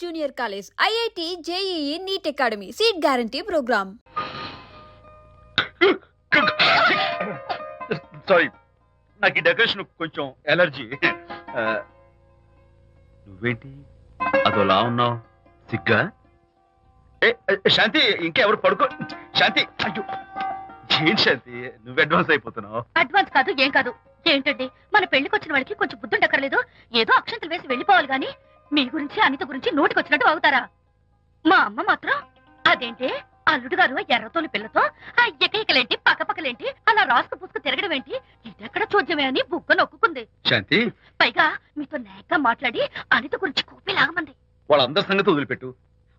Junior College, IIT, JEE, NEET Academy, Seat Guarantee Program. Sorry, నాకు ఈ decoration కొంచెం allergy. నువ్వేంటి అదోలా ఉన్నావు? సిగ్గా? శాంతి, ఇంకెవరు పడుకో. శాంతి, అయ్యో ఏం శాంతి, నువ్వు అడ్వాన్స్ అయిపోతున్నావు. అడ్వాన్స్ కాదు, ఏం కాదు. ఏంటండి, మన పెళ్లికి వచ్చిన వాళ్ళకి కొంచెం బుద్ధుండక్కర్లేదు. ఏదో అక్షంతలు వేసి వెళ్ళిపోవాలి గాని మీ గురించి అనిత గురించి నోటికి వచ్చినట్టు అవుతారా? మా అమ్మ మాత్రం అదేంటి అల్లుడు గారు ఎర్రతోలి పిల్లతో ఆ ఎకలేంటి పక్కపక్కలేంటి అలా రాసుకు పుసుకు తిరగడం ఏంటి, ఇదెక్కడ చూద్యమే అని బుగ్గ నొక్కుంది. శాంతి, పైగా మీతో నేగ్గా మాట్లాడి అనిత గురించి కూపి లాగమంది. వాళ్ళందరి సంగతి వదిలిపెట్టు.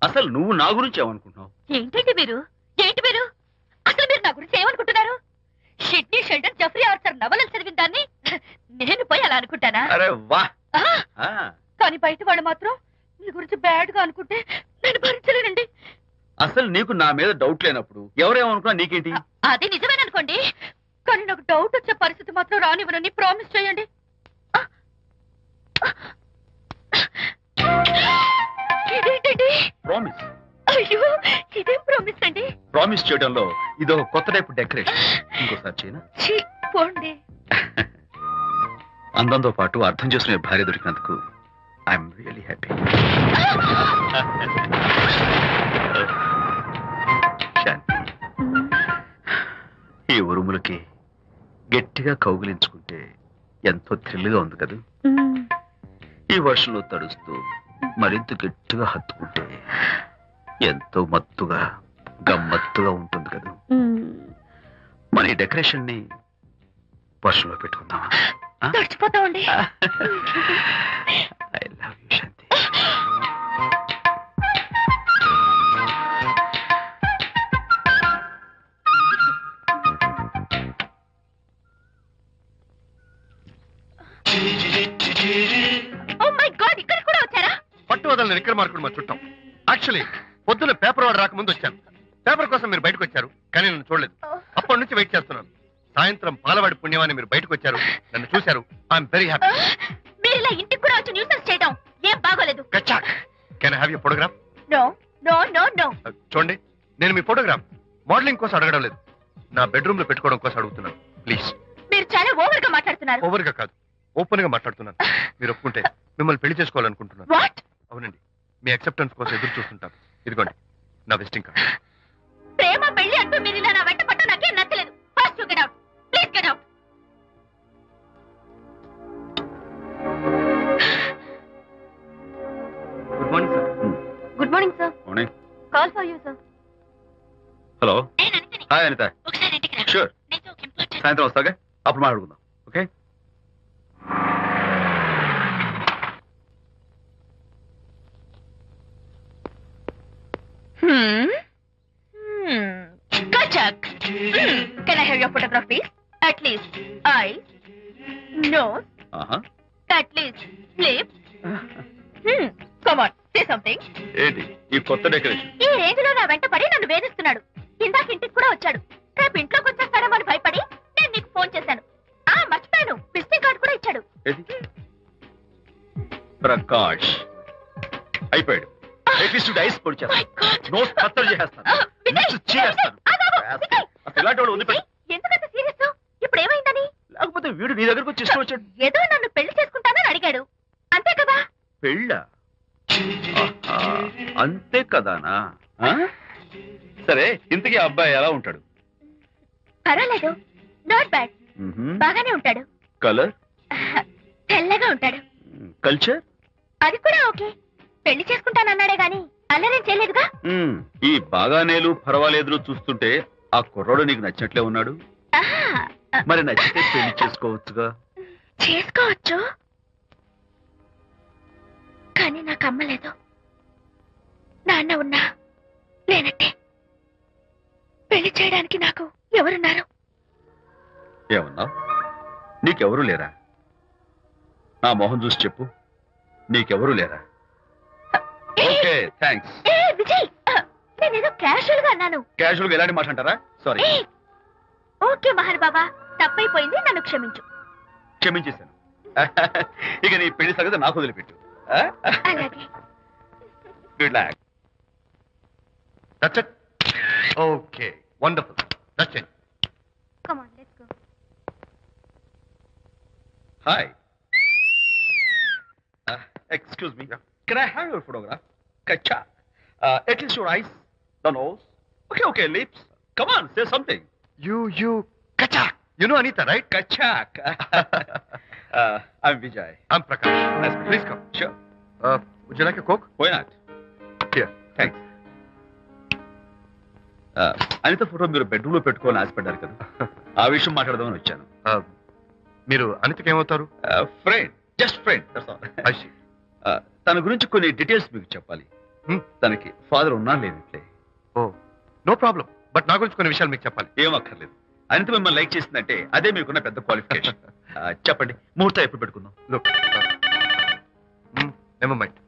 అసలు నువ్వు నా గురించి ఏమనుకుంటున్నావు? ఏంటండి మీరు, ఏంటి మీరు అసలు మీరు నా గురించి ఏమనుకుంటున్నారు? షిడ్నీ షెల్డన్ జెఫ్రీ ఆర్చర్ నవలలు చదివిన దాన్ని నేను పోయి అలా అనుకుంటానా? అరే వా! కానీ బయట వాళ్ళు మాత్రం మీ గురించి బ్యాడ్ గా అనుకుంటే నేను భరించలేనండి. అసలు నీకు నా మీద డౌట్ లేనప్పుడు ఎవరేమనుకున్నా నీకేంటి? అది నిజమేననుకోండి, కానీ నాకు డౌట్ వచ్చే పరిస్థితి మాత్రం రానివ్వనని ప్రామిస్ చేయండి. ఇదేంటండి? ప్రామిస్? అయ్యో, ఇదేం ప్రామిస్ అండి? ప్రామిస్ చేయడంలో ఇదొక కొత్త టైప్ డెకరేషన్. ఇంకోసారి చేయనా? పోండి. అందంతో పాటు అర్థం చేసుకునే భార్య దొరికినందుకు ఐఎమ్ రియలీ హ్యాపీ. శాంతి, ఈ ఉరుములకి గట్టిగా కౌగిలించుకుంటే ఎంతో థ్రిల్గా ఉంది కదా. ఈ వర్షంలో తడుస్తూ మరింత గట్టిగా హత్తుకుంటే ఎంతో మత్తుగా గమ్మత్తుగా ఉంటుంది కదా. మన ఈ డెకరేషన్ ని వర్షంలో పెట్టుకుందామా? తడిచిపోతామండి. I love you Shanti. Oh my god, ఇక్కడ కూడా వచ్చారా? పట్టు వదలని ఇక్కడ మార్కుడు మా చుట్టాం. యాక్చువల్లీ పొద్దున్న పేపర్ వాడు రాకముందు వచ్చాను. పేపర్ కోసం మీరు బయటకు వచ్చారు, కానీ నన్ను చూడలేదు. అప్పటి నుంచి వెయిట్ చేస్తున్నాను. సాయంత్రం పాలవాడి పుణ్యమాన్ని మీరు బయటకు వచ్చారు, నన్ను చూశారు. I'm very happy. మీరు ఇలా ఇంటికి కూడా వచ్చి న్యూసెన్స్ చేయడం ఏం బాగోలేదు. Can I have your photograph? No no no no. చూడండి, నేను మీ ఫోటోగ్రాఫ్ మోడలింగ్ కోసం అడగడం లేదు, నా బెడ్రూమ్ లో పెట్టుకోవడం కోసం అడుగుతున్నాను. ప్లీజ్. మీరు చాలా ఓవర్ గా మాట్లాడుతున్నారు. ఓవర్ గా కాదు, ఓపెన్ గా మాట్లాడుతున్నాను. మీరు ఒప్పుకుంటే మిమ్మల్ని పెళ్లి చేసుకోవాలనుకుంటున్నాను. వాట్? అవునండి, మీ అక్సెప్టెన్స్ కోసం ఎదురు చూస్తుంటాను. ఇదిగోండి నా విజిటింగ్ కార్డ్. ప్రేమ పెళ్లి అంటూ మీరు ఇలా నా వెంట పట్ట నాకేం నచ్చలేదు. First you get out, please get out. Good morning sir. Good morning sir. Morning. Call for you sir. Hello. నేను అనితని. హాయ్ అనిత. ఒకసారి ఇంటికి రా. షూర్. నీతో ఒక ఇంపార్టెంట్. సాయంత్రం వస్తాగా, అప్పుడు మాట్లాడుకుందాం. Okay. Kachak. Can I have your photograph, please? At least eyes, nose, at least lips. Come on, say something. ఏంటి ఈ కొత్త డెకరేషన్? ఈ రేంజ్ లో నా వెంట పడి నన్ను వేధిస్తున్నాడు. ఇందాక ఇంటికి కూడా వచ్చాడు. రేపు ఇంట్లోకి వచ్చేస్తాడేమో అని భయపడి నేను నీకు ఫోన్ చేశాను. మర్చిపోయాను, విజిటింగ్ కార్డు కూడా ఇచ్చాడు. ప్రకాష్ అయిపోయాడు. ఐస్ పొడి చేస్తాను, నోట్ కత్తలు చేస్తాను, చేస్తాను. ఇలాంటి వాడు వదిలిపెట్టు. ఎందుకంత సీరియస్? ఇప్పుడు ఏమైందని? లేకపోతే వీడు నీ దగ్గరకు వచ్చి ఇష్టం వచ్చాడు. ఏదో నన్ను పెళ్లి చేసుకుంటానని అడిగాడు, అంతే కదా? పెళ్ళా? అంతే కదానా? సరే, ఇంతకీ ఆ అబ్బాయి ఎలా ఉంటాడు? పర్వాలేదు, నాట్ బ్యాడ్, బాగానే ఉంటాడు. కలర్? తెల్లగా ఉంటాడు. కల్చర్? అది కూడా ఓకే. పెళ్లి చేసుకుంటానన్నాడే గాని అల్లరేం చేయలేదుగా. ఈ బాగానేలు పర్వాలేదు చూస్తుంటే ఆ కుర్రాడు నీకు నచ్చినట్లే ఉన్నాడు. మరి నచ్చితే పెళ్లి చేసుకోవచ్చుగా. చేసుకోవచ్చు, కానీ నాకు అమ్మ లేదు, నాన్న ఉన్నా లేనట్టే. పెళ్లి చేయడానికి నాకు ఎవరున్నారు? ఏమన్నావు? నీకెవరూ లేరా? నా మొహం చూసి చెప్పు, నీకెవరూ లేరా? Okay, thanks. విజయ్, నేనేదో క్యాషువల్ గా అన్నాను. క్యాజువల్ గా ఎలాంటి మాట అంటారా? సారీ. ఓకే మహర్ బాబా, తప్పైపోయింది, నన్ను క్షమించు. క్షమించేశాను. ఇక నీ పెళ్లి సంగతి నాకు వదిలిపెట్టు. అలాగే. Relax. That's it. Okay, wonderful. That's it. Come on let's go. Hi. Excuse me. Yeah. Can I have your photograph? Kacha. At least your eyes, the nose. Okay, lips. Come on, say something. You kachak. You know Anita, right? Kachak. I'm Vijay. I'm Prakash. Nice. Please come. Sure. Would you like a Coke? Why not? Here. Thanks. Anitha photo మీరు bedroom లో పెట్టుకోవాలని ఆశపడ్డారు కదా, ఆ విషయం మాట్లాడదామని వచ్చాను. మీరు అనితకి ఏమవుతారు? Friend, just friend. I see. తన గురించి కొన్ని డీటెయిల్స్ మీకు చెప్పాలి. Hmm. తనకి ఫాదర్ ఉన్నా లేదంటే Oh, no problem. బట్ నా గురించి కొన్ని విషయాలు మీకు చెప్పాలి. ఏం అక్కర్లేదు. అనిత మిమ్మల్ని లైక్ చేసిందంటే అదే మీకున్న పెద్ద క్వాలిఫికేషన్. చెప్పండి, ముహూర్తం ఎప్పుడు పెట్టుకుందాం? Look, never mind.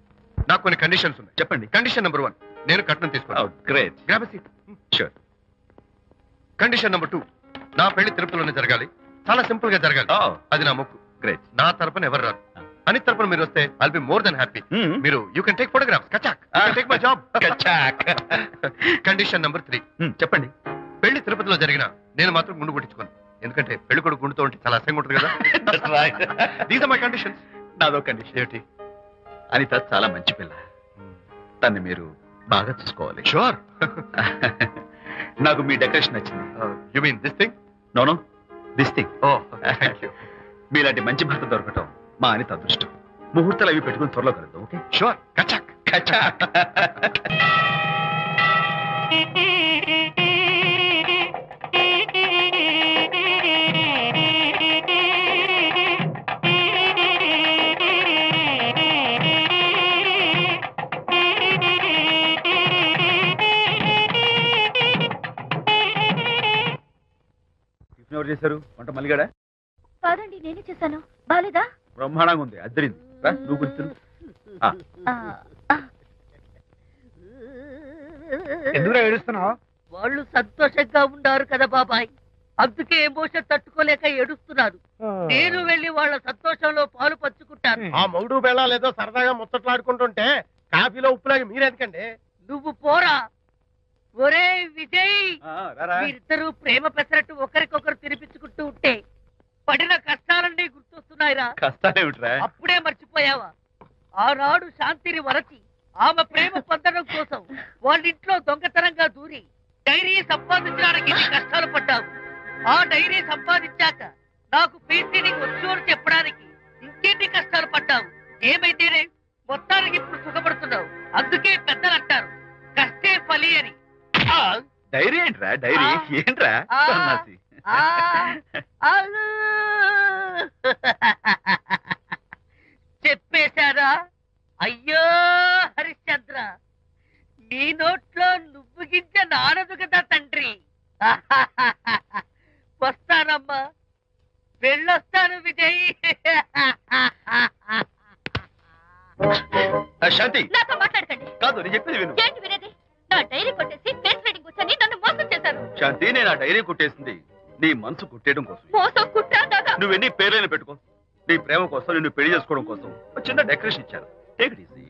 నాకు కొన్ని కండిషన్స్ ఉన్నాయి. చెప్పండి. కండిషన్ నెంబర్ 1, నేను కట్నం తీసుకున్నాను. Great. Grab a seat. Sure. Condition number 2, నా పెళ్లి తిరుపతిలోనే జరగాలి. చాలా సింపుల్ గా జరగాలి. అది నా మొక్కు. గ్రేట్. నా తరపున ఎవరు రారు. అని తరపున మీరు వస్తే I'll be more than happy. మీరు యూ కెన్ టేక్ ఫోటోగ్రాఫ్స్. కచాక్. Take my job. కచాక్. కండిషన్ నెంబర్ 3, చెప్పండి. పెళ్లి తిరుపతిలో జరిగిన నేను మాత్రం గుండు కొట్టించుకోను. ఎందుకంటే పెళ్లి కొడుకు గుండుతో ఉంటే చాలా అసహ్యంగా ఉంటుంది కదా. These are my conditions. నాదో కండిషన్. ఏంటి? అనిత చాలా మంచి పిల్ల. తన్ని మీరు బాగా చూసుకోవాలి. షూర్. నాకు మీ డెకరేషన్ నచ్చింది. You mean this thing? No, this thing. Oh, thank you. మీలాంటి మంచి భర్త దొరకటం మా అనిత అదృష్టం. ముహూర్తాలు అవి పెట్టుకుని త్వరలో కలుద్దాం. ఓకే? షూర్. కచాక్. కచాక్. ఎవరు చేశారు వంట? మల్లిగాడా? కాదండి, నేనే చేశాను. బాలేదా? బ్రహ్మాండంగా ఉంది. అద్దరింది. నువ్వు గుర్తు. ఎందుకు ఏడుస్తున్నావు? వాళ్ళు సంతోషంగా ఉన్నారు కదా బాబాయ్, అందుకే ఎమోషన్ తట్టుకోలేక ఏడుస్తున్నారు. నేను వెళ్ళి వాళ్ళ సంతోషంలో పాలు పంచుకుంటాను. ఆ మౌడు బెళ్ళాలేదో సరదాగా ముచ్చట్లాడుకుంటుంటే కాఫీలో ఉప్పులాగా మీరెందుకండి? నువ్వు పోరా. ఒరే విజయ్, మీరిద్దరూ ప్రేమ పెసరట్టు ఒకరికొకరు తినిపించుకుంటూ ఉంటే పడిన కష్టాలన్నీ గుర్తొస్తున్నాయిరా. కష్టాలేమిట్రా? అప్పుడే మర్చిపోయావా? ఆనాడు శాంతిని వరచి ఆమె ప్రేమ పొందడం కోసం వాళ్ళింట్లో దొంగతనంగా దూరి డైరీ సంపాదించడానికి ఎన్ని కష్టాలు పడ్డావు. ఆ డైరీ సంపాదించాక నాకు పీసీడీకి వచ్చు అని చెప్పడానికి ఇంకెన్ని కష్టాలు పడ్డావు. ఏమైతేనే మొత్తానికి ఇప్పుడు సుఖపడుతున్నావు. అందుకే పెద్దలు అంటారు కష్టే ఫలి అని. డైరీ ఏంట్రా? డైరీ ఏంట్రా? సన్నాసి. చెప్పేశారా? అయ్యో హరిశ్చంద్ర, నీ నోట్లో నువ్వు గింజ నానదు కదా తండ్రి. వస్తానమ్మా, వెళ్ళొస్తాను విజయ్. శాంతి, నాతో మాట్లాడకండి. కాదు నేను చెప్పేది విను. ఏంటి వినేది? నా డైరీ కొట్టేసి ఫేస్ రీడింగ్ వచ్చని నన్ను మోసం చేశారు. శాంతి, నేను ఆ డైరీ కుట్టేసింది నీ మనసు కుట్టేయడం కోసం. మోసం కుట్రా దాదా. నువ్వు ఎన్ని పేర్లైనా పెట్టుకో, నీ ప్రేమ కోసం, నిన్ను పెళ్లి చేసుకోవడం కోసం ఒక చిన్న డెకరేషన్ ఇచ్చాను. Take it easy.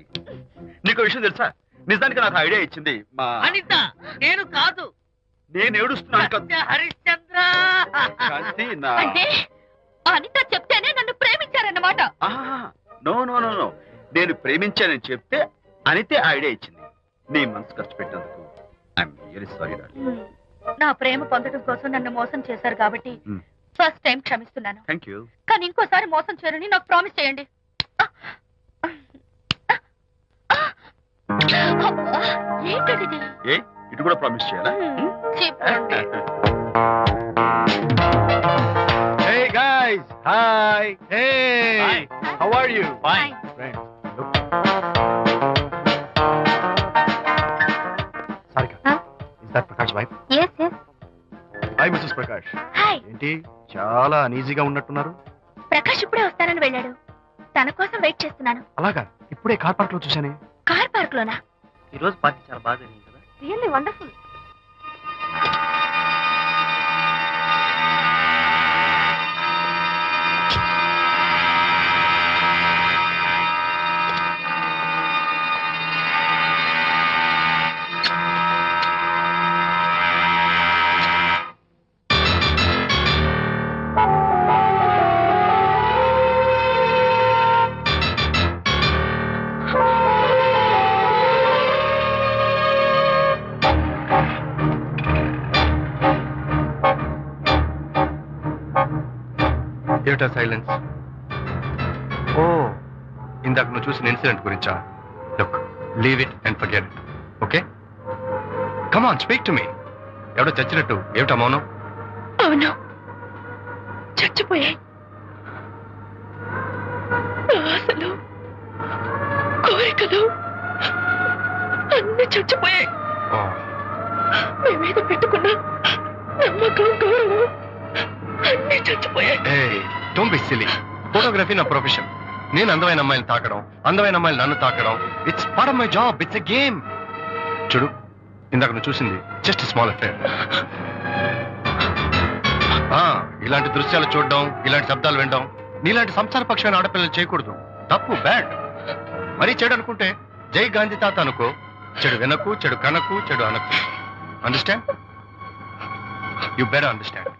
నీకు విషయం తెలుసా? నిజానికి నాకు ఐడియా ఇచ్చింది మా అనిత. నేను కాదు. నేను ఏడుస్తున్నాను కదా హరిశ్చంద్ర. శాంతి. నా అంటే అనిత చెప్తేనే నన్ను ప్రేమించారన్నమాట. నో నో నో నో, నేను ప్రేమించానని చెప్తే అనితే ఐడియా ఇచ్చింది. నీ మనసు ఖర్చు పెట్టినందుకు ఐఎమ్ రియల్లీ సారీ. నా ప్రేమ పొందడం కోసం నన్ను మోసం చేశారు కాబట్టి ఫస్ట్ టైం క్షమిస్తున్నాను. Thank you. కానీ ఇంకోసారి మోసం చేయరని నాకు ప్రామిస్ చేయండి. ఏంటండి ఇది? ఏ ఇటు కూడా ప్రామిస్ చేయాలా? చెప్పండి. Hey guys, hi. Hey, Hi. how are you? Fine. Friends, look. Sarika, Huh? is that Prakash wife? Yes, yes. Hi, Mrs. Prakash. Hi. ఏంటి చాలా అనీజీగా ఉన్నట్టున్నారు? ప్రకాష్ ఇప్పుడే వస్తానని వెళ్ళాడు. తన కోసం వెయిట్ చేస్తున్నాను. అలాగా, ఇప్పుడే కార్ పార్క్ లో చూసానే. కార్ పార్క్ లోనా? ఈ రోజు పార్టీ చాలా బాగా జరిగింది కదా. Really wonderful. That silence? Oh, ఇందాక నువ్వు చూసిన ఇన్సిడెంట్ గురించా? Look, leave it and forget it, okay? Come on, speak to me. ఎవడో చచ్చినట్టు ఏమిటా మౌనం? అవును, చచ్చిపోయాయి. ఆశలు, కోరికలు అన్ని చచ్చిపోయాయి. మీ మీద పెట్టుకున్న నమ్మకం, గౌరవం అన్ని చచ్చిపోయాయి. Don't be silly. ఫోటోగ్రఫీ నా ప్రొఫెషన్. నేను అందమైన అమ్మాయిని తాకడం, అందమైన అమ్మాయిలు నన్ను తాకడం, it's part of my job. It's a game. చూడు, ఇందాక నువ్వు చూసింది జస్ట్ స్మాల్ అఫేర్. ఇలాంటి దృశ్యాలు చూడడం, ఇలాంటి శబ్దాలు వినడం నీలాంటి సంసారపక్షమైన ఆడపిల్లలు చేయకూడదు. తప్పు, బ్యాడ్. మరీ చెడు అనుకుంటే జై గాంధీ తాత అనుకో. చెడు వినకు, చెడు కనకు, చెడు అనకు. Understand? You better understand.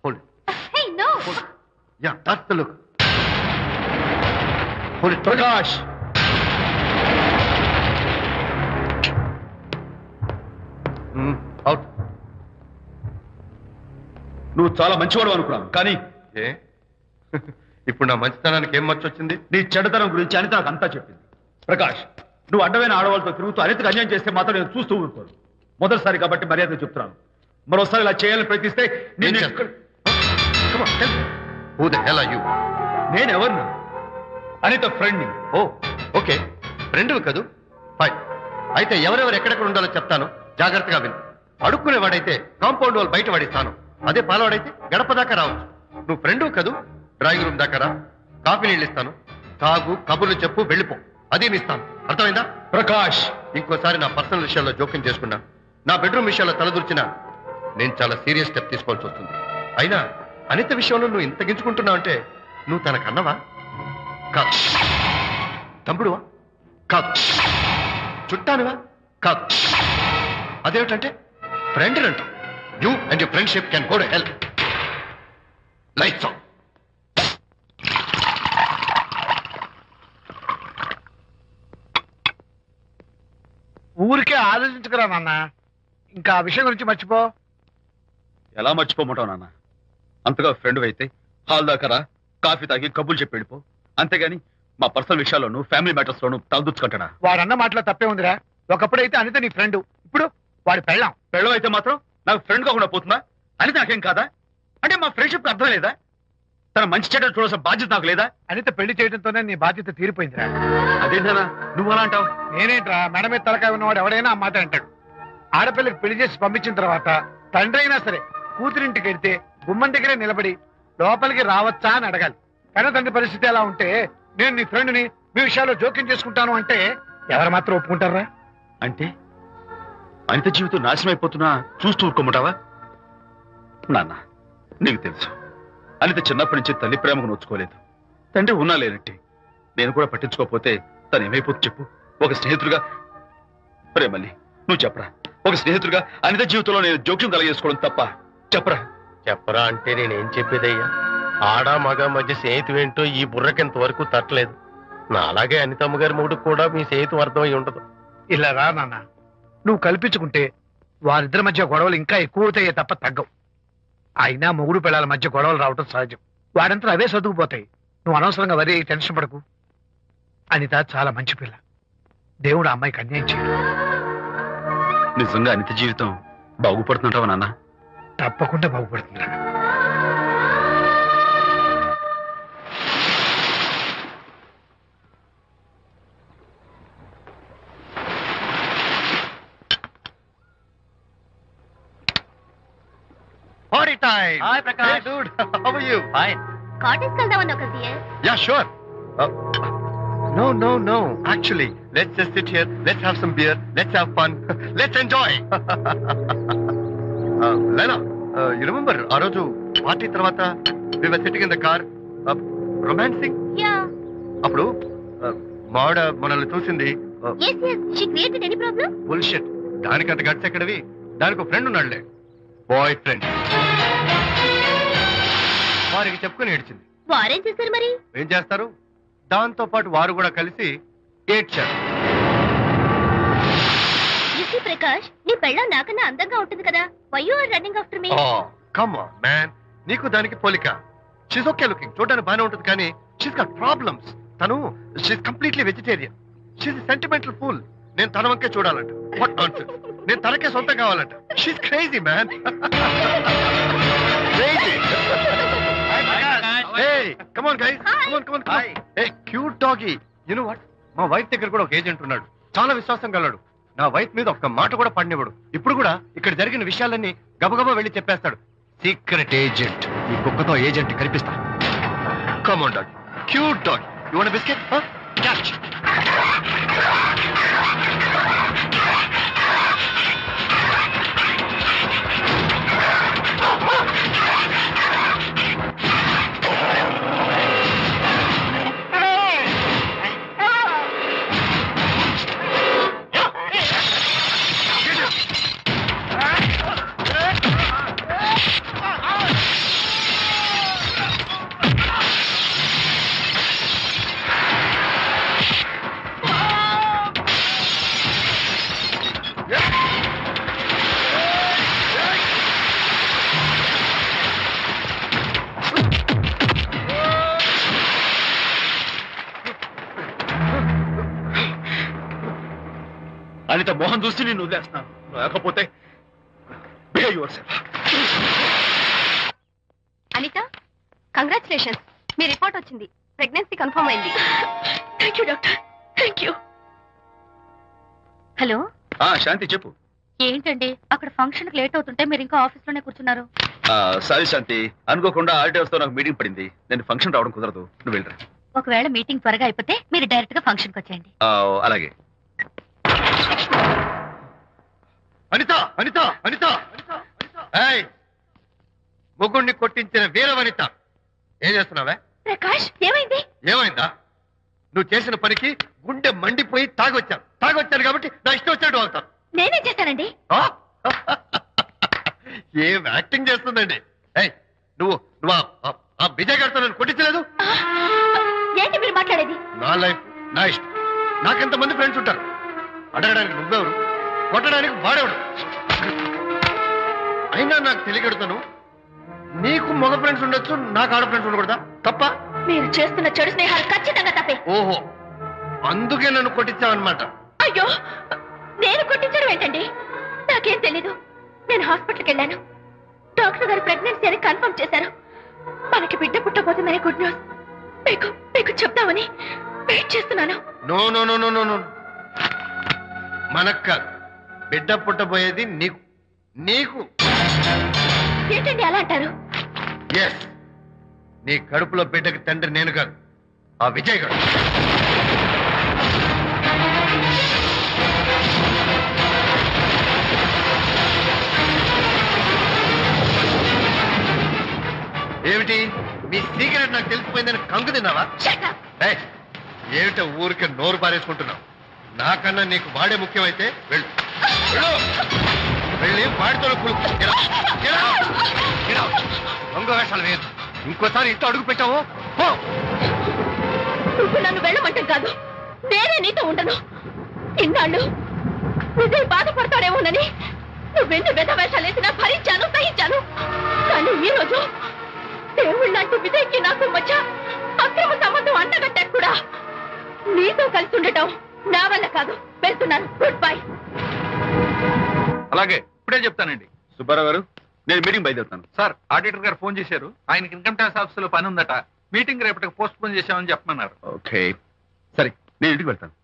Hold it. Hey, no. Hold it. Yeah, that's the look. Hold it. Prakash, Out. నువ్వు చాలా మంచివాడు అనుకున్నాను, కానీ ఏ ఇప్పుడు నా మంచితనానికి ఏం మచ్చ వచ్చింది? నీ చెడుతనం గురించి అనిత నాకు అంతా చెప్పింది. ప్రకాష్, నువ్వు అడ్డమైన ఆడవాళ్ళతో తిరుగుతూ అనితకు అన్యాయం చేస్తే మాత్రం నేను చూస్తూ ఊరుకోను. మొదటిసారి కాబట్టి మర్యాద చెప్తున్నాను. మరోసారి ఇలా చేయాలని ప్రయత్నిస్తే ఏం చేస్తావు? Come on, tell me. Who the hell are you? నేనెవరిని? అనిత ఫ్రెండ్ని. ఓ, ఓకే, ఫ్రెండ్వి కదూ? ఫైన్. అయితే ఎవరెవరు ఎక్కడెక్కడ ఉండాలో చెప్తాను, జాగ్రత్తగా విను. అడుక్కునేవాడైతే కాంపౌండ్ వాళ్ళు బయట వాడిస్తాను. అదే పాలవాడైతే గడప దాకా రావచ్చు. నువ్వు ఫ్రెండ్వి కదూ? డ్రాయింగ్ రూమ్ దాకా రా, కాఫీ నీళ్ళు ఇస్తాను, తాగు, కబుర్లు చెప్పు, వెళ్ళిపో. అదే ఇస్తాను. అర్థమైందా? ప్రకాష్, ఇంకోసారి నా పర్సనల్ విషయాల్లో జోక్యం చేసుకున్నా, నా బెడ్రూమ్ విషయాల్లో తలదూర్చినా నేను చాలా సీరియస్ స్టెప్ తీసుకోవాల్సి వస్తుంది. అయినా అనిత విషయంలో నువ్వు ఇంత గించుకుంటున్నావు అంటే నువ్వు తనకన్నవా? కాదు. తమ్ముడువా? కాదు. చుట్టానువా? కాదు. అదేమిటంటే ఫ్రెండ్ అంటావు. You and your friendship can go to hell. Lights on. ఊరికే ఆలోచించుకురా నాన్న. ఇంకా ఆ విషయం గురించి మర్చిపో. ఎలా మర్చిపోమంటావు నాన్న? అంతగా ఫ్రెండ్ అయితే హాల్ దాకా రా, కాఫీ తాగి కబుర్లు చెప్పి వెళ్ళిపో. అంతేగాని మా పర్సనల్ విషయాల్లోనూ ఫ్యామిలీ మ్యాటర్స్ లోనూ తలదూర్చుకుంటాడా? వాడన్న మాటలో తప్పే ఉందిరా. ఒకప్పుడైతే అనిత నీ ఫ్రెండ్, ఇప్పుడు వాడి పెళ్ళాం. పెళ్ళం అయితే మాత్రం నాకు ఫ్రెండ్ కాకుండా పోతుందా? అనిత నాకేం కాదా? అంటే మా ఫ్రెండ్షిప్ అర్థం లేదా? తన మంచి చెడ్డ చూడాల్సిన బాధ్యత నాకు లేదా? అనిత పెళ్లి చేయడంతోనే నీ బాధ్యత తీరిపోయిందిరా. అదేంటనా నువ్వు అలా అంటావు? నేనేంట్రా, మెడ మీద తలకాయ ఉన్నవాడు ఎవడైనా ఆ మాట అంటాడు. ఆడపిల్లకి పెళ్లి చేసి పంపించిన తర్వాత తండ్రి అయినా సరే కూతురింటికి వెళ్తే గుమ్మం దగ్గరే నిలబడి లోపలికి రావచ్చా అని అడగాలి. కానీ తండ్రి పరిస్థితి ఎలా ఉంటే నేను నీ ఫ్రెండ్ని మీ విషయాల్లో జోక్యం చేసుకుంటాను అంటే ఎవరు మాత్రం ఒప్పుకుంటారా? అంటే అనిత జీవితం నాశనం అయిపోతున్నా చూస్తూ ఊరుకోమంటావా? నాన్న, నీకు తెలుసు అనిత చిన్నప్పటి నుంచి తల్లి ప్రేమకు నోచుకోలేదు. తండ్రి ఉన్నా లేనట్టే. నేను కూడా పట్టించుకోకపోతే తను ఏమైపోతుంది చెప్పు? ఒక స్నేహితుడిగా ప్రేమల్ని నువ్వు చెప్పరా? ఒక స్నేహితుడిగా అనిత జీవితంలో నేను జోక్యం కలగేసుకోవడం తప్ప? చెప్పరా? చెప్పరా అంటే నేనేం చెప్పేదయ్యా? ఆడ మగ మధ్య స్నేహితు ఏంటో ఈ బుర్రకింత వరకు తట్టలేదు. నా అలాగే అనితమ్మ గారి మూడు కూడా మీ స్నేహితు అర్థమై ఉండదు. ఇలా రా నాన్న, నువ్వు కల్పించుకుంటే వారిద్దరి మధ్య గొడవలు ఇంకా ఎక్కువ అవుతాయే తప్ప తగ్గవు. అయినా మొగుడు పిల్లల మధ్య గొడవలు రావటం సహజం. వాడంతా అవే సర్దుకుపోతాయి. నువ్వు అనవసరంగా వరి టెన్షన్ పడకు. అనిత చాలా మంచి పిల్ల. దేవుడు ఆ అమ్మాయికి అన్యాయం చేయడు. నిజంగా అనిత జీవితం బాగుపడుతుంటావా నాన్న? తప్పకుండా బాగుపడుతుందిరా. Party time. Hi, Prakash. Hey, dude. How are you? Fine. Cottage వెళ్దామని ఒక Yeah, sure. No. Actually, let's just sit here. Let's have some beer. Let's have fun. Let's enjoy. Lena, you remember ఆ రోజు party తర్వాత we were sitting in the car, romancing? Yeah అప్పుడు మావిడ మనల్ని చూసింది. yes she created any problem bullshit. దానికంత guts ఎక్కడవి? దానికి friend ఉన్నాడులే, boy friend. వారికి చెప్పుకుని ఏడ్చింది. వారేం చేశారు మరి? ఏం చేస్తారు? దాంతో పాటు వారు కూడా కలిసి ఏడ్చారు. ప్రకాష్, నీ పెళ్ళం నాకన్నా అందంగా ఉంటుంది కదా. Why you are running after me? Come on man, నీకు దానికి పోలిక. షీస్ ఓకే లుకింగ్, చూడడానికి బాగానే ఉంటుంది, కానీ షీస్ గాట్ ప్రాబ్లమ్స్. తను she's completely vegetarian. She's sentimental pool. నేను తన వంకే చూడాలంట. What nonsense. నేను తనకే సొంతం కావాలంట. She's crazy man. Crazy. Hey, come on guys. Come on. Hey, cute doggy. You know what? మా వైఫ్ దగ్గర కూడా ఒక ఏజెంట్ ఉన్నాడు. చాలా విశ్వాసం గలడు. నా వైఫ్ మీద ఒక్క మాట కూడా పడినివ్వడు. ఇప్పుడు కూడా ఇక్కడ జరిగిన విషయాలన్నీ గబగబా వెళ్ళి చెప్పేస్తాడు. Secret agent. ఈ కుక్కతో ఏజెంట్ కనిపిస్తా. Come on dog. Cute dog. You want a biscuit? Huh? Catch. Anitha Mohan చూసి నేను వదిలేస్తున్నాను. లేకపోతే behave yourself. అనిత, కంగ్రాచులేషన్స్. మీ రిపోర్ట్ వచ్చింది. ప్రెగ్నెన్సీ కన్ఫర్మ్ అయింది. Thank you doctor. Thank you. Hello, Shanti చెప్పు. ఏంటండి అక్కడ ఫంక్షన్ లేట్ అవుతుంటే మీరు ఇంకా ఆఫీస్ లోనే కూర్చున్నారు? సారీ శాంతి, అనుకోకుండా ఆర్డర్స్ తో నాకు మీటింగ్ పడింది. నేను ఫంక్షన్ రావడం కుదరదు. నువ్వు వెళ్ళరా. ఒకవేళ మీటింగ్ త్వరగా అయిపోతే మీరు డైరెక్ట్ గా ఫంక్షన్ కి వచ్చేయండి. అలాగే. అనిత, అనిత, అనిత, ఏయ్, ముగ్గుడిని కొట్టించిన వీరవనిత, ఏం చేస్తున్నావే? ప్రకాష్, ఏమైంది? ఏమైందా? నువ్వు చేసిన పనికి గుండె మండిపోయి తాగొచ్చాను కాబట్టి నా ఇష్టం వచ్చినట్టు అవుతాను. నేనేం చేస్తానండి? ఏం యాక్టింగ్ చేస్తుందండి. ఏయ్, నువ్వు నువ్వు ఆ విజయ్ గారితో నన్ను కొట్టించలేదు. ఏంటి మీరు మాట్లాడేది? నా లైఫ్ నా ఇష్టం. నాకెంతమంది ఫ్రెండ్స్ ఉంటారు. అడగడానికి నువ్వెవరు, కొట్టడానికి వాడేవాడు. అయినా నాకు తెలియగడుతాను, నీకు మగ ఫ్రెండ్స్ ఉండొచ్చు, నాకు ఆడ ఫ్రెండ్స్ ఉండకూడదా? తప్ప? మీరు చేస్తున్న చెడు స్నేహాలు ఖచ్చితంగా తప్పే. ఓహో, అందుకే నన్ను కొట్టించావన్నమాట. అయ్యో, నేను కొట్టించడం ఏంటండి? నాకేం తెలీదు. నేను హాస్పిటల్కి వెళ్ళాను. డాక్టర్ గారు ప్రెగ్నెన్సీ అని కన్ఫర్మ్ చేశారు. మనకి బిడ్డ పుట్టబోతుందని గుడ్ న్యూస్ మీకు చెప్తామని వెయిట్ చేస్తున్నాను. No no no no no no, మనకు కాదు, బిడ్డ పుట్టబోయేది నీకు. నీకు ఏంటండి అలా అంటారు? ఎస్, నీ కడుపులో బిడ్డకి తండ్రి నేను కాదు, ఆ విజయ్ గారు. ఏమిటి మీ సీక్రెట్ నాకు తెలిసిపోయిందని కంగు తిన్నావా? ఏమిటో ఊరికే నోరు పారేసుకుంటున్నావు? నాకన్నా నీకు వాడే ముఖ్యమైతే వెళ్ళు, వెళ్ళి వాడితో దొంగ వేషాలు వేయదు. ఇంకోసారి ఇంట్లో అడుగు పెట్టావు నువ్వు నన్ను వెళ్ళమంటాం కాదు, నేనే నీతో ఉండను. ఇన్నాళ్ళు విజయ్ బాధపడతాడేమోనని నువ్వెన్ని వేషాలు వేసినా భరించాను, సహించాను. కానీ ఈ రోజు దేవుళ్ళంటూ విజయ్కి నాకు మధ్య అక్రమ సంబంధం అంటగట్టా కూడా నీతో కలిసి ఉండటం నా వల్ల కాదు. వెళ్తున్నాను. Good bye. అలాగే, ఇప్పుడే చెప్తానండి. సుబ్బారావు గారు, నేను మీటింగ్ బయలుదేరుతాను. సార్, ఆడిటర్ గారు ఫోన్ చేశారు. ఆయనకి ఇన్కమ్ ట్యాక్స్ ఆఫీసులో పని ఉందట. మీటింగ్ రేపటికి పోస్ట్ పోన్ చేశామని చెప్పమన్నారు. ఓకే, సరే, నేను ఇంటికి వెళ్తాను.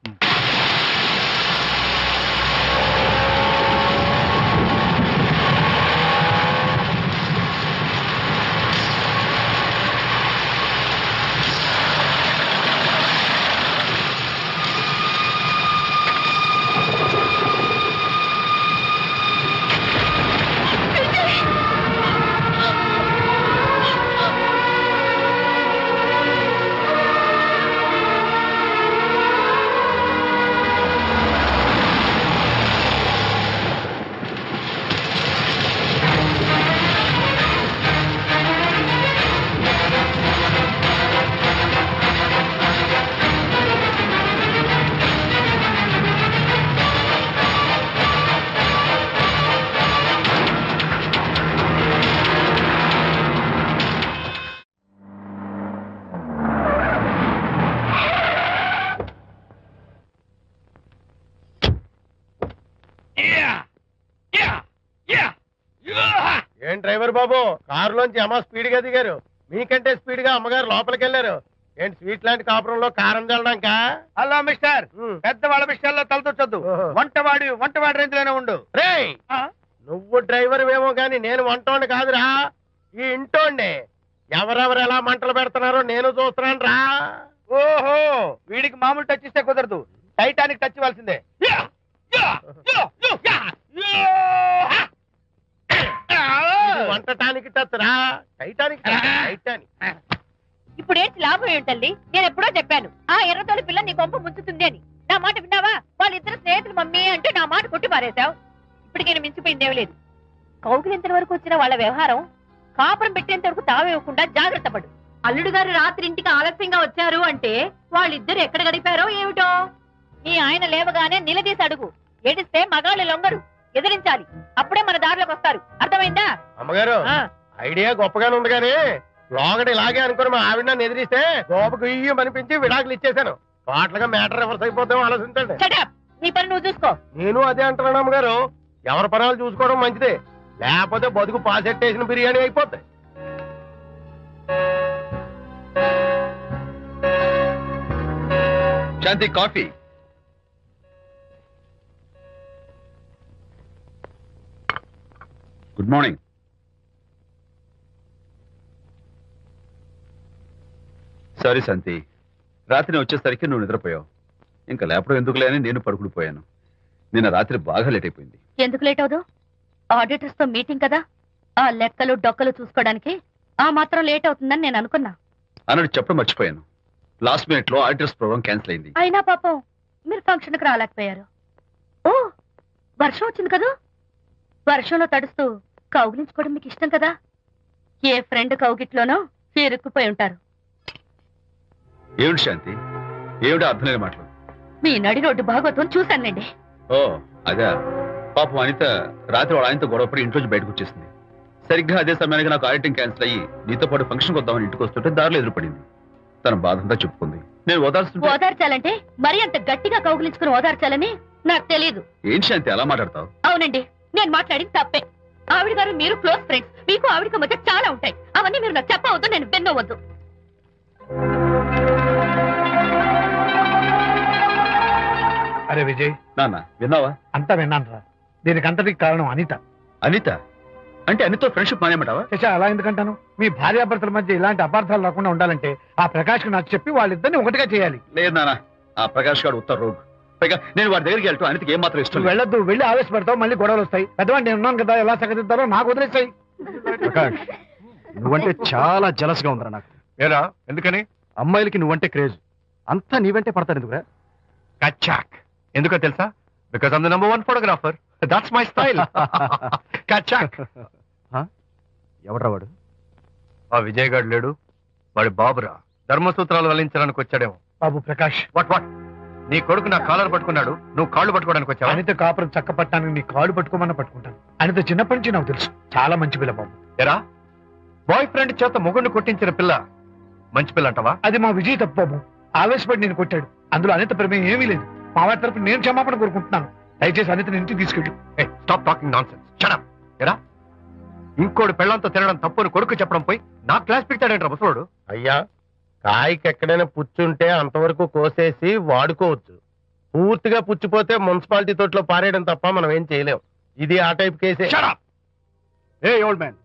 ఏం డ్రైవర్ బాబు కారులోంచి అమ్మ స్పీడ్ గా దిగారు, మీకంటే స్పీడ్ గా అమ్మగారు లోపలికి వెళ్ళారు. ఏంటి స్వీట్ లాంటి కాపురంలో కారం చల్లడానికా? హలో మిస్టర్, పెద్దవాళ్ళ విషయాల్లో తలదొచ్చొద్దు. వంటవాడి రేంజ్ లోనే ఉండు. రేయ్ నువ్వు డ్రైవర్ ఏమో గాని నేను వంటోండి కాదురా, ఈ ఇంటోండి. ఎవరెవరు ఎలా మంటలు పెడుతున్నారో నేను చూస్తున్నాను రా. ఓహో, వీడికి మామూలు టచ్ ఇస్తే కుదరదు, టైటానిక్ టచ్ ఇవ్వాల్సిందే. ఇది వంటటానికి టచ్ రా, టైటానిక్ టచ్, టైటానిక్. ఇప్పుడేంటి లాభం ఏంటల్లి? నేను ఎప్పుడో చెప్పాను ఆ ఎర్రతోలి పిల్ల నీ కొంప ముంచుతుంది అని. నా మాట విన్నావా? వాళ్ళిద్దరు స్నేహితులు మమ్మీ అంటే నా మాట కొట్టి పారేశావు. ఇప్పటికి నేను మించిపోయిందేం లేదు. కౌగిలింత వరకు వచ్చిన వాళ్ళ వ్యవహారం కాపురం పెట్టేంత వరకు తావేవ్వకుండా జాగ్రత్త పడు. అల్లుడు గారు రాత్రి ఇంటికి ఆలస్యంగా వచ్చారు అంటే వాళ్ళిద్దరు ఎక్కడ గడిపారో ఏమిటో. నీ ఆయన లేవగానే నిలదీసి అడుగు. ఏడిస్తే మగాళ్ళు లొంగరు, ఎదిరించాలి. అప్పుడే మన దారిలోకి వస్తారు. అర్థమైందా? అమ్మగారు ఐడియా గొప్పగానే ఉంది కానీ లోగడ ఇలాగే అనుకుని మా ఆవిడ నన్ను ఎదిరిస్తే గోపకు ఇయ్యం అనిపించి విడాకులు ఇచ్చేశాను. పాటలుగా మ్యాటర్ రివర్స్ అయిపోతాం ఆలోచించండి. షటప్, నీ పని నువ్వు చూసుకో. నేను అదే అంటున్నాను అమ్మగారు, ఎవరి పనాలు చూసుకోవడం మంచిదే, లేకపోతే బతుకు పాసెట్టేసిన బిర్యానీ అయిపోతాయి. శాంతి కాఫీ. Good morning. సారీ శాంతి, రాత్రి వచ్చేసరికి నువ్వు నిద్రపోయావు. ఇంకా లేపడం ఎందుకులే అని నేను పడుకుని పోయాను. నిన్న రాత్రి బాగా లేట్ అయిపోయింది. ఎందుకు లేట్ అవదు? ఆడిటర్స్ తో మీటింగ్ కదా, ఆ లెక్కలు డొక్కలు చూసుకోవడానికి ఆ మాత్రం లేట్ అవుతుందని నేను అనుకున్నా. అన్నట్టు చెప్పడం మర్చిపోయాను, లాస్ట్ మినిట్ లో ఆడిటర్స్ ప్రోగ్రామ్ క్యాన్సిల్ అయింది. అయినా పాపం మీరు ఫంక్షన్ కి రాలేకపోయారు. ఓ, వర్షం వచ్చింది కదా, వర్షంలో తడుస్తూ కౌగిలించుకోవడం మీకు ఇష్టం కదా. ఏ ఫ్రెండ్ కౌగిట్లోనో ఇరుక్కుపోయి ఉంటారు. ఏమిటి శాంతి, ఏమిటి అర్థం లేని మాటలు? మీ నడి రోడ్డు భాగవతం చూశానండి. ఓ అదే, పాపం అనిత రాత్రి వాళ్ళ ఆయనతో గొడవపడి ఇంట్లోంచి బయటకు వచ్చేసింది. సరిగ్గా అదే సమయానికి నాకు ఆడిటింగ్ క్యాన్సిల్ అయ్యి నీతో పాటు ఫంక్షన్కి వద్దామని ఇంటికి వస్తుంటే దారిలో ఎదురుపడింది. తన బాధంతా చెప్పుకుంది. నేను ఓదార్చాలంటే మరి అంత గట్టిగా కౌగిలించుకుని ఓదార్చాలని నాకు తెలియదు. ఏం శాంతి అలా మాట్లాడతావు? అవునండి, నేను మాట్లాడింది తప్పే. ఆవిడ గారు మీరు క్లోజ్ ఫ్రెండ్స్, మీకు ఆవిడకి మధ్య చాలా ఉంటాయి. అవన్నీ మీరు నాకు చెప్పవద్దు, నేను విన్నవద్దు. అరే విజయ్, నాన్న విన్నావా? అంతా విన్నాను రా. దీనికి అంతటికి కారణం అనిత. అనిత అంటే అనితో ఫ్రెండ్షిప్ మానేమంటావా? శశా, అలా ఎందుకంటాను? మీ భార్యాభర్తల మధ్య ఇలాంటి అపార్థాలు రాకుండా ఉండాలంటే ఆ ప్రకాష్ కు నాకు చెప్పి వాళ్ళిద్దరిని ఒకటిగా చేయాలి. లేదు నాన్న, ఆ ప్రకాష్ గారు ఉత్తర రోగ్. పైగా నేను వాడి దగ్గరికి వెళ్తాను, అనితకి ఏం మాత్రం ఇష్టం లేదు. వెళ్ళొద్దు, వెళ్ళి ఆవేశపడతావు, మళ్ళీ గొడవలు వస్తాయి. పెద్దవాడు నేను ఉన్నాను కదా, ఎలా సగదిద్దారో నాకు వదిలేస్తాయి. ప్రకాష్, నువ్వంటే చాలా జలస్ గా ఉందిరా నాకు. ఏరా ఎందుకని? అమ్మాయిలకి నువ్వంటే క్రేజ్, అంతా నీవంటే పడతారు ఎందుకురా? కచాక్. ఎందుకో తెలుసా? Because I'm the number 1 photographer. That's my style. కచాక్. ఎవడ్రా వాడు? ఆ విజయ్ గారు లేడు, వాడి బాబురా. ధర్మసూత్రాలు వల్లించడానికి వచ్చాడేమో. బాబు ప్రకాష్, వాట్ నీ కొడుకు నా కాలర్ పట్టుకున్నాడు, నువ్వు కాళ్ళు పట్టుకోవడానికి వచ్చావా? అనిత కాపురం చక్క పట్టానికి నీ కాళ్ళు పట్టుకోమన్నా పట్టుకుంటాను. అనిత చిన్నప్పటి నుంచి నాకు తెలుసు, చాలా మంచి పిల్ల బాబు. ఎరా, బాయ్ ఫ్రెండ్ చేత మొగుడిని కొట్టించిన పిల్ల మంచి పిల్ల అంటావా? అది మా విజయ్ తప్పు బాబు. ఆవేశపడి నేను కొట్టాడు, అందులో అనిత ప్రమేయం ఏమీ లేదు. మా వారి తరపు నేను క్షమాపణ కోరుకుంటున్నాను. దయచేసి అనితని ఇంటికి తీసుకెళ్ళి. Stop talking nonsense. Shut up. ఎరా, ఇంకోటి పెళ్ళంతో తినడం తప్పుని కొడుకు చెప్పడం పోయి నా క్లాస్ పెట్టాడంటారా ముసలోడు? అయ్యా, కాయకి ఎక్కడైనా పుచ్చుంటే అంతవరకు కోసేసి వాడుకోవచ్చు. పూర్తిగా పుచ్చిపోతే మున్సిపాలిటీ తోటలో పారేయడం తప్ప మనం ఏం చేయలేం. ఇది ఆ టైప్ కేసే. Shut up. ఏ ఓల్డ్ మ్యాన్,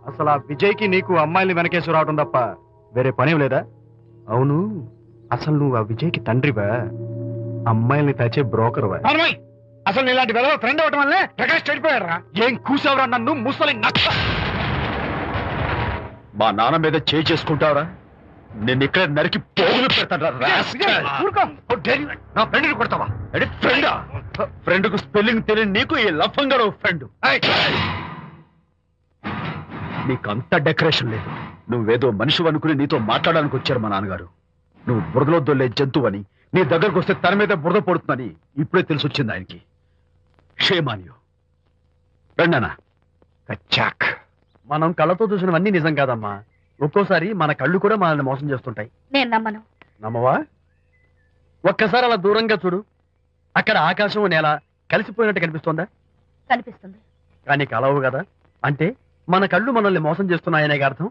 అసలు ఆ విజయ్కి నీకు అమ్మాయిల్ని వెనకేసి రావడం తప్ప వేరే పనేం లేదా? అవును, అసలు నువ్వు ఆ విజయ్కి తండ్రివా, అమ్మాయిల్ని తెచ్చే బ్రోకర్వా? అసలు ఇలాంటి వెలవ ఫ్రెండ్ అవటం వల్లే ప్రకాష్ చెడిపోయాడు రా. ఏం కూసావురా నన్ను ముసలి నక్క? మా నాన్న మీద చేయి చేసుకుంటావరా? నేను ఇక్కడ నరికి పోగులు పెడతాను. నా ఫ్రెండ్ని కొడతావా? ఫ్రెండా? ఫ్రెండ్ కు స్పెల్లింగ్ తెలియని నీకు ఈ లఫంగా ఫ్రెండ్. నీకంత డెకరేషన్ లేదు. నువ్వేదో మనిషి అనుకుని నీతో మాట్లాడడానికి వచ్చారు మా నాన్నగారు. నువ్వు బురదలో దొల్లే జంతువని, నీ దగ్గరకు వస్తే తన మీద బురద పడుతుందని ఇప్పుడే తెలిసి వచ్చింది ఆయనకి. షేమాన్యు రండనా. కచ్చాక్. మనం కళ్ళతో చూసినవన్నీ నిజం కాదమ్మా. ఒక్కోసారి మన కళ్ళు కూడా మనల్ని మోసం చేస్తుంటాయి. నేను నమ్మను. నమ్మవా? ఒక్కసారి అలా దూరంగా చూడు, అక్కడ ఆకాశం నేల కలిసిపోయినట్టు కనిపిస్తోందా? కనిపిస్తుంది. కానీ కలవు కదా, అంటే మన కళ్ళు మనల్ని మోసం చేస్తున్నాయనే అర్థం.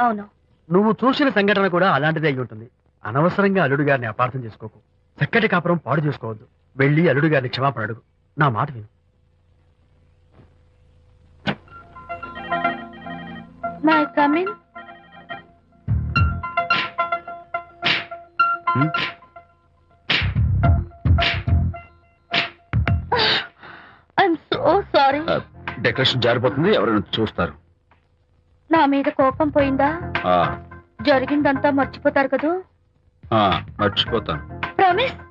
అవును. నువ్వు చూసిన సంఘటన కూడా అలాంటిదే అయి ఉంటుంది. అనవసరంగా అల్లుడు గారిని అపార్థం చేసుకోకు. చక్కటి కాపురం పాడు చేసుకోవద్దు. వెళ్ళి అల్లుడు గారిని క్షమాపణ అడుగు. నా మాట విను. May come in. I'm so sorry. Decoration జారిపోతుంది, ఎవరైనా చూస్తారు. నా మీద కోపం పోయిందా? ఆ, జరిగిందంతా మర్చిపోతారు కదూ? మర్చిపోతాను. ప్రామిస్.